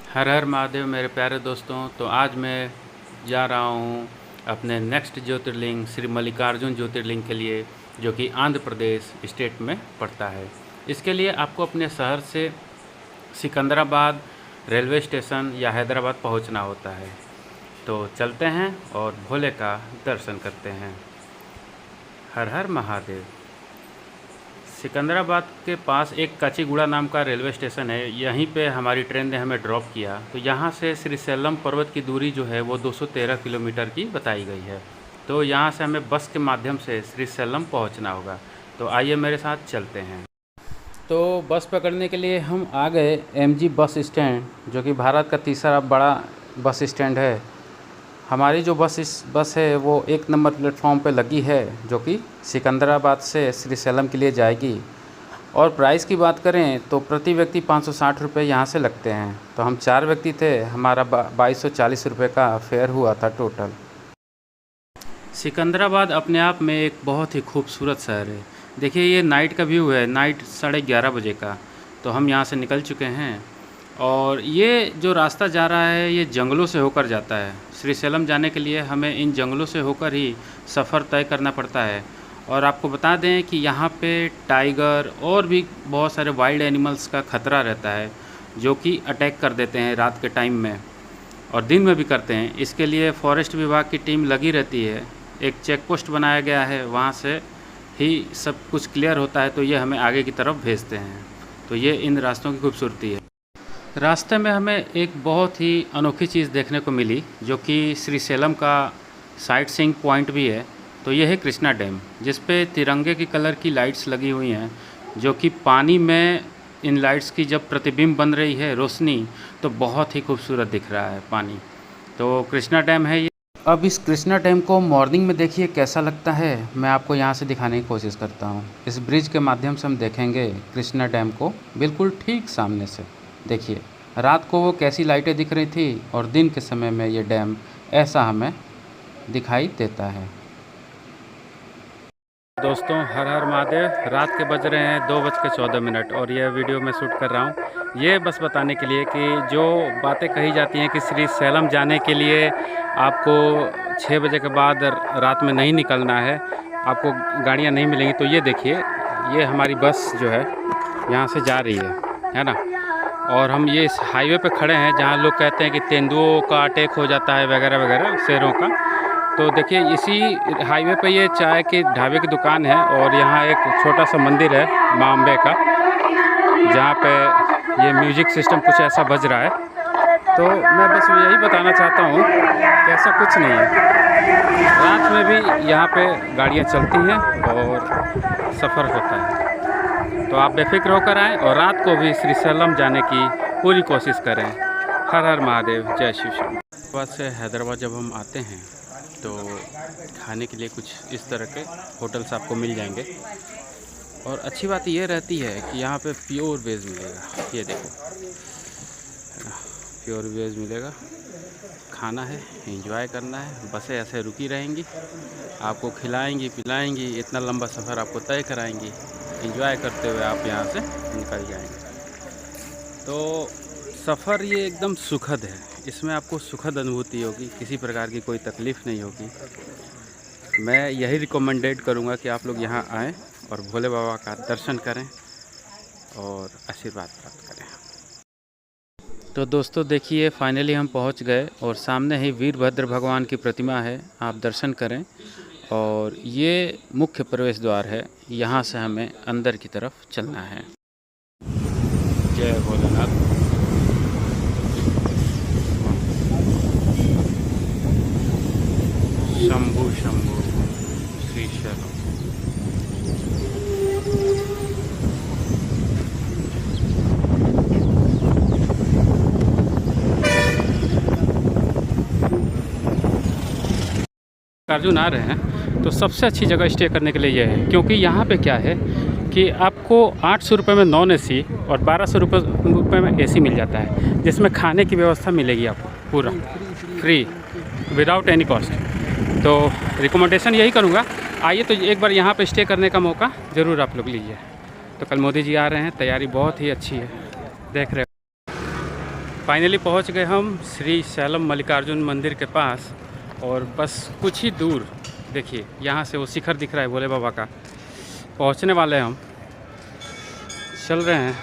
हर हर महादेव मेरे प्यारे दोस्तों। तो आज मैं जा रहा हूँ अपने नेक्स्ट ज्योतिर्लिंग श्री मल्लिकार्जुन ज्योतिर्लिंग के लिए, जो कि आंध्र प्रदेश स्टेट में पड़ता है। इसके लिए आपको अपने शहर से सिकंदराबाद रेलवे स्टेशन या हैदराबाद पहुँचना होता है। तो चलते हैं और भोले का दर्शन करते हैं। हर हर महादेव। सिकंदराबाद के पास एक काचीगुड़ा नाम का रेलवे स्टेशन है। यहीं पे हमारी ट्रेन ने हमें ड्रॉप किया। तो यहाँ से श्रीशैलम पर्वत की दूरी जो है वो 213 किलोमीटर की बताई गई है। तो यहाँ से हमें बस के माध्यम से श्रीशैलम पहुँचना होगा। तो आइए मेरे साथ चलते हैं। तो बस पकड़ने के लिए हम आ गए MG बस स्टैंड, जो कि भारत का तीसरा बड़ा बस स्टैंड है। हमारी जो बस है वो 1 नंबर प्लेटफॉर्म पे लगी है, जो कि सिकंदराबाद से श्रीशैलम के लिए जाएगी। और प्राइस की बात करें तो प्रति व्यक्ति 560 रुपये यहाँ से लगते हैं। तो हम 4 व्यक्ति थे, हमारा 2240 रुपये का फेयर हुआ था टोटल। सिकंदराबाद अपने आप में एक बहुत ही खूबसूरत शहर है। देखिए ये नाइट का व्यू है, नाइट 11:30 बजे का। तो हम यहाँ से निकल चुके हैं और ये जो रास्ता जा रहा है ये जंगलों से होकर जाता है। श्रीशैलम जाने के लिए हमें इन जंगलों से होकर ही सफ़र तय करना पड़ता है। और आपको बता दें कि यहाँ पे टाइगर और भी बहुत सारे वाइल्ड एनिमल्स का ख़तरा रहता है, जो कि अटैक कर देते हैं रात के टाइम में और दिन में भी करते हैं। इसके लिए फॉरेस्ट विभाग की टीम लगी रहती है। एक चेक पोस्ट बनाया गया है, वहाँ से ही सब कुछ क्लियर होता है। तो ये हमें आगे की तरफ भेजते हैं। तो ये इन रास्तों की खूबसूरती है। रास्ते में हमें एक बहुत ही अनोखी चीज़ देखने को मिली, जो कि श्रीशैलम का साइट सीइंग पॉइंट भी है। तो ये है कृष्णा डैम, जिस पे तिरंगे की कलर की लाइट्स लगी हुई हैं, जो कि पानी में इन लाइट्स की जब प्रतिबिंब बन रही है रोशनी, तो बहुत ही खूबसूरत दिख रहा है पानी। तो कृष्णा डैम है ये। अब इस कृष्णा डैम को मॉर्निंग में देखिए कैसा लगता है। मैं आपको यहाँ से दिखाने की कोशिश करता हूँ। इस ब्रिज के माध्यम से हम देखेंगे कृष्णा डैम को बिल्कुल ठीक सामने से। देखिए रात को वो कैसी लाइटें दिख रही थी और दिन के समय में ये डैम ऐसा हमें दिखाई देता है। दोस्तों हर हर महादेव। रात के बज रहे हैं 2:14 और यह वीडियो मैं शूट कर रहा हूँ ये बस बताने के लिए कि जो बातें कही जाती हैं कि श्रीशैलम जाने के लिए आपको 6 बजे के बाद रात में नहीं निकलना है, आपको गाड़ियाँ नहीं मिलेंगी। तो ये देखिए ये हमारी बस जो है यहाँ से जा रही है ना। और हम ये इस हाईवे पे खड़े हैं जहाँ लोग कहते हैं कि तेंदुओं का अटैक हो जाता है वगैरह वगैरह, शेरों का। तो देखिए इसी हाईवे पे ये चाय के ढाबे की दुकान है और यहाँ एक छोटा सा मंदिर है माँ अम्बे का, जहाँ पे ये म्यूजिक सिस्टम कुछ ऐसा बज रहा है। तो मैं बस यही बताना चाहता हूँ कि ऐसा कुछ नहीं है। रात में भी यहाँ पे गाड़ियाँ चलती हैं और सफ़र होता है। तो आप बेफिक्र होकर आएँ और रात को भी श्रीशैलम जाने की पूरी कोशिश करें। हर हर महादेव, जय श्री श्याम। बाद से हैदराबाद जब हम आते हैं तो खाने के लिए कुछ इस तरह के होटल्स आपको मिल जाएंगे। और अच्छी बात ये रहती है कि यहाँ पे प्योर वेज मिलेगा। ये देखो प्योर वेज मिलेगा। खाना है, एंजॉय करना है। बसें ऐसे रुकी रहेंगी, आपको खिलाएंगी पिलाएंगी, इतना लंबा सफ़र आपको तय कराएंगी। एंजॉय करते हुए आप यहाँ से निकल जाएंगे। तो सफ़र ये एकदम सुखद है। इसमें आपको सुखद अनुभूति होगी, किसी प्रकार की कोई तकलीफ़ नहीं होगी। मैं यही रिकमेंडेड करूँगा कि आप लोग यहाँ आएँ और भोले बाबा का दर्शन करें और आशीर्वाद प्राप्त करें। तो दोस्तों देखिए फाइनली हम पहुँच गए और सामने ही वीरभद्र भगवान की प्रतिमा है, आप दर्शन करें। और ये मुख्य प्रवेश द्वार है, यहाँ से हमें अंदर की तरफ चलना है। जय भोलेनाथ। शंभु शंभु श्रीशैलम। अर्जुन आ रहे हैं तो सबसे अच्छी जगह स्टे करने के लिए ये है, क्योंकि यहाँ पे क्या है कि आपको 800 रुपये में नॉन AC और 1200 रुपये में AC मिल जाता है, जिसमें खाने की व्यवस्था मिलेगी आपको पूरा फ्री विदाउट एनी कॉस्ट। तो रिकमेंडेशन यही करूँगा आइए तो एक बार यहाँ पे स्टे करने का मौका ज़रूर आप लोग लीजिए। तो कल मोदी जी आ रहे हैं, तैयारी बहुत ही अच्छी है, देख रहे हो। फाइनली पहुँच गए हम श्री शैलम मल्लिकार्जुन मंदिर के पास, और बस कुछ ही दूर देखिए यहाँ से वो शिखर दिख रहा है भोले बाबा का। पहुँचने वाले हैं हम, चल रहे हैं।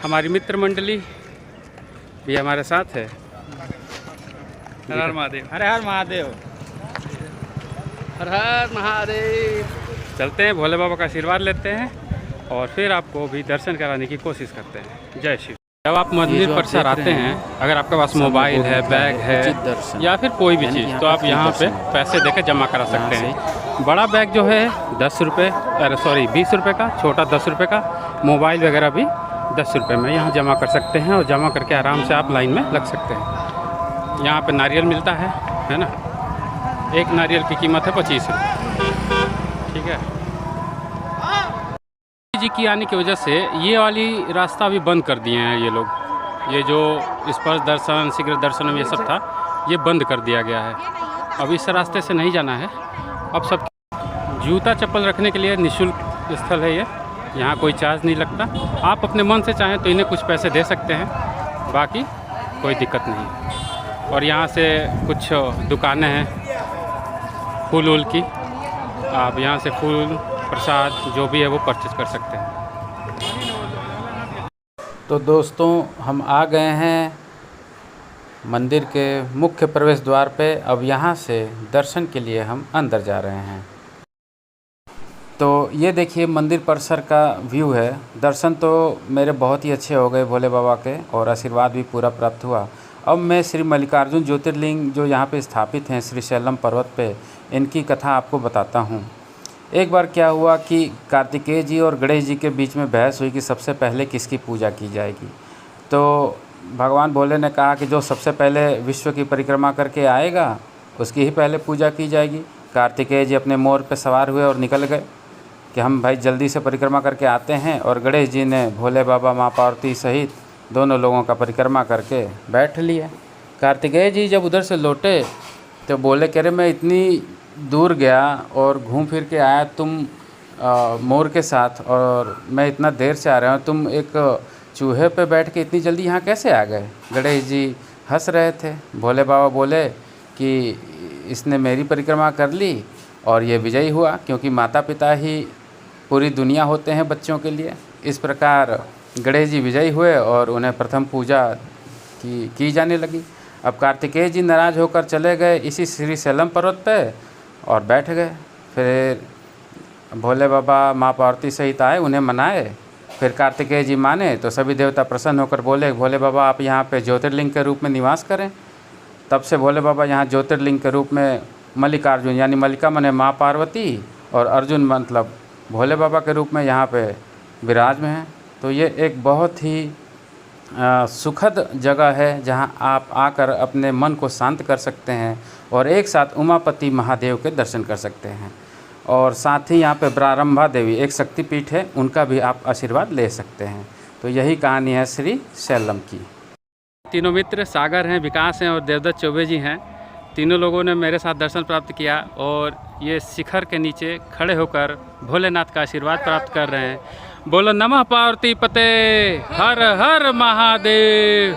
हमारी मित्र मंडली भी हमारे साथ है। हर हर महादेव, हर हर महादेव, हर हर महादेव। चलते हैं, भोले बाबा का आशीर्वाद लेते हैं और फिर आपको भी दर्शन कराने की कोशिश करते हैं। जय श्री। जब आप मंदिर परिसर आते हैं, अगर आपके पास मोबाइल है, बैग है या फिर कोई भी चीज़, तो आप यहाँ पे पैसे देकर जमा करा सकते हैं। बड़ा बैग जो है 10 रुपये, अरे सॉरी 20 रुपये का, छोटा 10 रुपये का, मोबाइल वगैरह भी 10 रुपये में यहाँ जमा कर सकते हैं, और जमा करके आराम से आप लाइन में लग सकते हैं। यहाँ पे नारियल मिलता है ना। एक नारियल की कीमत है 25 रुपये, ठीक है। जी की आने की वजह से ये वाली रास्ता भी बंद कर दिए हैं ये लोग। ये जो स्पर्श दर्शन, शीघ्र दर्शनम ये सब था, ये बंद कर दिया गया है। अब इस रास्ते से नहीं जाना है। अब सब जूता चप्पल रखने के लिए निःशुल्क स्थल है ये, यहाँ कोई चार्ज नहीं लगता। आप अपने मन से चाहें तो इन्हें कुछ पैसे दे सकते हैं, बाकी कोई दिक्कत नहीं। और यहाँ से कुछ दुकानें हैं फूल वूल की, आप यहाँ से फूल प्रसाद जो भी है वो परचेज कर सकते हैं। तो दोस्तों हम आ गए हैं मंदिर के मुख्य प्रवेश द्वार पे। अब यहाँ से दर्शन के लिए हम अंदर जा रहे हैं। तो ये देखिए मंदिर परिसर का व्यू है। दर्शन तो मेरे बहुत ही अच्छे हो गए भोले बाबा के, और आशीर्वाद भी पूरा प्राप्त हुआ। अब मैं श्री मल्लिकार्जुन ज्योतिर्लिंग जो यहाँ पे स्थापित हैं श्री शैलम पर्वत पे, इनकी कथा आपको बताता हूँ। एक बार क्या हुआ कि कार्तिकेय जी और गणेश जी के बीच में बहस हुई कि सबसे पहले किसकी पूजा की जाएगी। तो भगवान भोले ने कहा कि जो सबसे पहले विश्व की परिक्रमा करके आएगा उसकी ही पहले पूजा की जाएगी। कार्तिकेय जी अपने मोर पे सवार हुए और निकल गए कि हम भाई जल्दी से परिक्रमा करके आते हैं, और गणेश जी ने भोले बाबा, माँ पार्वती सहित दोनों लोगों का परिक्रमा करके बैठ लिया। कार्तिकेय जी जब उधर से लौटे तो बोले, कह रहे मैं इतनी दूर गया और घूम फिर के आया तुम मोर के साथ, और मैं इतना देर से आ रहा हूँ, तुम एक चूहे पे बैठ के इतनी जल्दी यहाँ कैसे आ गए। गणेश जी हंस रहे थे। भोले बाबा बोले कि इसने मेरी परिक्रमा कर ली और ये विजयी हुआ, क्योंकि माता पिता ही पूरी दुनिया होते हैं बच्चों के लिए। इस प्रकार गणेश जी विजयी हुए और उन्हें प्रथम पूजा की जाने लगी। अब कार्तिकेय जी नाराज़ होकर चले गए इसी श्री शैलम पर्वत पे और बैठ गए। फिर भोले बाबा, माँ पार्वती सहित आए, उन्हें मनाए। फिर कार्तिकेय जी माने तो सभी देवता प्रसन्न होकर बोले, भोले बाबा आप यहाँ पे ज्योतिर्लिंग के रूप में निवास करें। तब से भोले बाबा यहाँ ज्योतिर्लिंग के रूप में मल्लिकार्जुन, यानी मल्लिका माने माँ पार्वती और अर्जुन मतलब भोले बाबा के रूप में यहाँ पे विराज में हैं। तो ये एक बहुत ही सुखद जगह है जहाँ आप आकर अपने मन को शांत कर सकते हैं और एक साथ उमापति महादेव के दर्शन कर सकते हैं। और साथ ही यहाँ पे ब्रारंभा देवी एक शक्तिपीठ है, उनका भी आप आशीर्वाद ले सकते हैं। तो यही कहानी है श्री शैलम की। तीनों मित्र सागर हैं, विकास हैं और देवदत्त चौबे जी हैं। तीनों लोगों ने मेरे साथ दर्शन प्राप्त किया और ये शिखर के नीचे खड़े होकर भोलेनाथ का आशीर्वाद प्राप्त कर रहे हैं। बोलो नमः पार्वती पते, हर हर महादेव।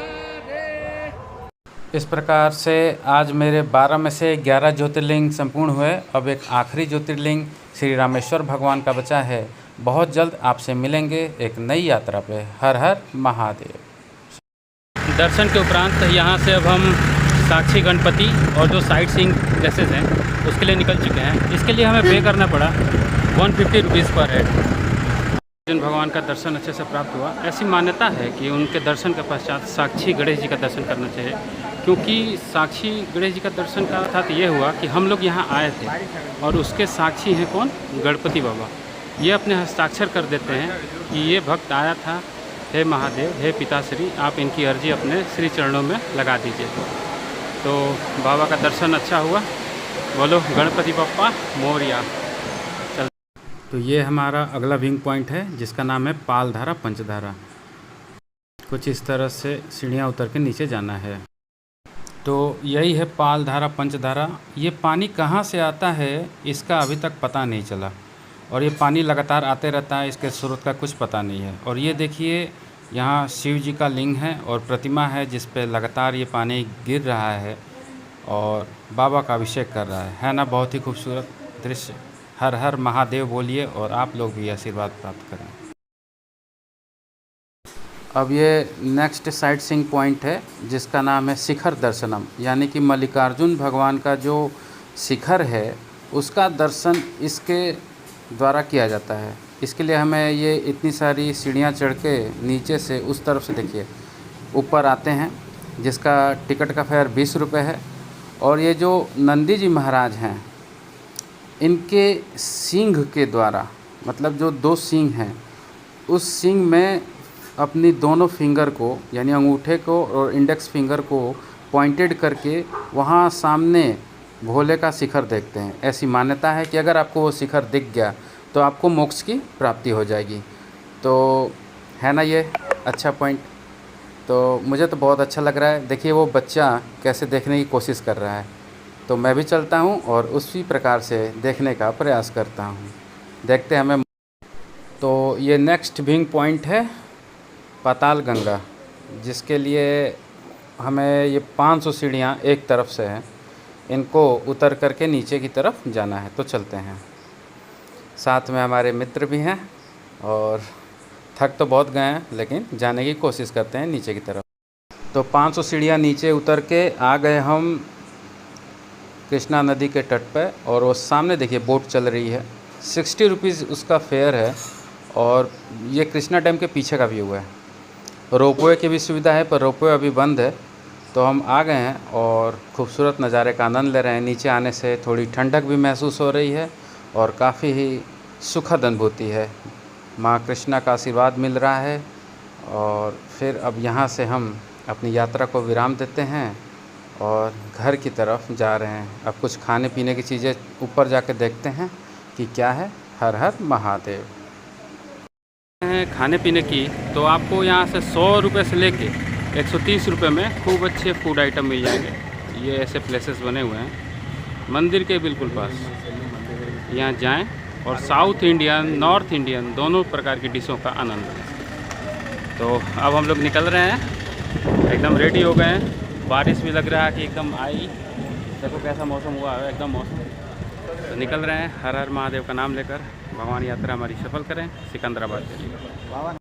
इस प्रकार से आज मेरे 12 में से 11 ज्योतिर्लिंग संपूर्ण हुए। अब एक आखिरी ज्योतिर्लिंग श्री रामेश्वर भगवान का बचा है। बहुत जल्द आपसे मिलेंगे एक नई यात्रा पे। हर हर महादेव। दर्शन के उपरांत यहाँ से अब हम साक्षी गणपति और जो साइट सीइंग प्लेसेस हैं उसके लिए निकल चुके हैं। इसके लिए हमें पे करना पड़ा 150 रुपीज़ पर हेड। अर्जुन भगवान का दर्शन अच्छे से प्राप्त हुआ। ऐसी मान्यता है कि उनके दर्शन के पश्चात साक्षी गणेश जी का दर्शन करना चाहिए, क्योंकि साक्षी गणेश जी का दर्शन का अर्थात ये हुआ कि हम लोग यहाँ आए थे और उसके साक्षी हैं कौन, गणपति बाबा। ये अपने हस्ताक्षर कर देते हैं कि ये भक्त आया था, हे महादेव, हे पिताश्री, आप इनकी अर्जी अपने श्री चरणों में लगा दीजिए। तो बाबा का दर्शन अच्छा हुआ। बोलो गणपति बप्पा मोरया। चल, तो ये हमारा अगला व्यूइंग पॉइंट है जिसका नाम है पालधारा पंचधारा। कुछ इस तरह से सीढ़ियाँ उतर के नीचे जाना है। तो यही है पालधारा पंचधारा। ये पानी कहाँ से आता है इसका अभी तक पता नहीं चला, और ये पानी लगातार आते रहता है, इसके स्रोत का कुछ पता नहीं है। और ये देखिए यहाँ शिव जी का लिंग है और प्रतिमा है जिस पे लगातार ये पानी गिर रहा है और बाबा का अभिषेक कर रहा है ना। बहुत ही खूबसूरत दृश्य। हर हर महादेव बोलिए और आप लोग भी आशीर्वाद प्राप्त करें। अब ये नेक्स्ट साइट सीइंग पॉइंट है जिसका नाम है शिखर दर्शनम, यानी कि मल्लिकार्जुन भगवान का जो शिखर है उसका दर्शन इसके द्वारा किया जाता है। इसके लिए हमें ये इतनी सारी सीढ़ियाँ चढ़ के नीचे से उस तरफ से देखिए ऊपर आते हैं, जिसका टिकट का फेयर 20 रुपये है। और ये जो नंदी जी महाराज हैं इनके सींग के द्वारा, मतलब जो 2 सींग हैं उस सींग में अपनी दोनों फिंगर को यानी अंगूठे को और इंडेक्स फिंगर को पॉइंटेड करके वहाँ सामने भोले का शिखर देखते हैं। ऐसी मान्यता है कि अगर आपको वो शिखर दिख गया तो आपको मोक्ष की प्राप्ति हो जाएगी। तो है ना ये अच्छा पॉइंट। तो मुझे तो बहुत अच्छा लग रहा है। देखिए वो बच्चा कैसे देखने की कोशिश कर रहा है, तो मैं भी चलता हूँ और उसी प्रकार से देखने का प्रयास करता हूँ। देखते हैं हमें। तो ये नेक्स्ट व्यूइंग पॉइंट है पाताल गंगा, जिसके लिए हमें ये 500 सीढ़ियाँ एक तरफ से हैं, इनको उतर करके नीचे की तरफ जाना है। तो चलते हैं। साथ में हमारे मित्र भी हैं और थक तो बहुत गए हैं लेकिन जाने की कोशिश करते हैं नीचे की तरफ। तो 500 सीढ़ियाँ नीचे उतर के आ गए हम कृष्णा नदी के तट पे, और वो सामने देखिए बोट चल रही है। 60 रुपीज़ उसका फेयर है। और ये कृष्णा डैम के पीछे का व्यू है। रोपवे की भी सुविधा है पर रोपवे अभी बंद है। तो हम आ गए हैं और खूबसूरत नज़ारे का आनंद ले रहे हैं। नीचे आने से थोड़ी ठंडक भी महसूस हो रही है और काफ़ी ही सुखद अनुभूति है। माँ कृष्णा का आशीर्वाद मिल रहा है। और फिर अब यहाँ से हम अपनी यात्रा को विराम देते हैं और घर की तरफ जा रहे हैं। अब कुछ खाने पीने की चीज़ें ऊपर जाके देखते हैं कि क्या है। हर हर महादेव। खाने पीने की तो आपको यहाँ से 100 रुपये से लेके 130 रुपये में खूब अच्छे फूड आइटम मिल जाएंगे। ये ऐसे प्लेसेस बने हुए हैं मंदिर के बिल्कुल पास। यहाँ जाएं और साउथ इंडियन नॉर्थ इंडियन दोनों प्रकार की डिशों का आनंद लें। तो अब हम लोग निकल रहे हैं, एकदम रेडी हो गए हैं। बारिश भी लग रहा है कि एकदम आई। देखो कैसा मौसम हुआ है, एकदम मौसम। तो निकल रहे हैं हर हर महादेव का नाम लेकर। भगवान यात्रा हमारी सफल करें सिकंदराबाद के लिए।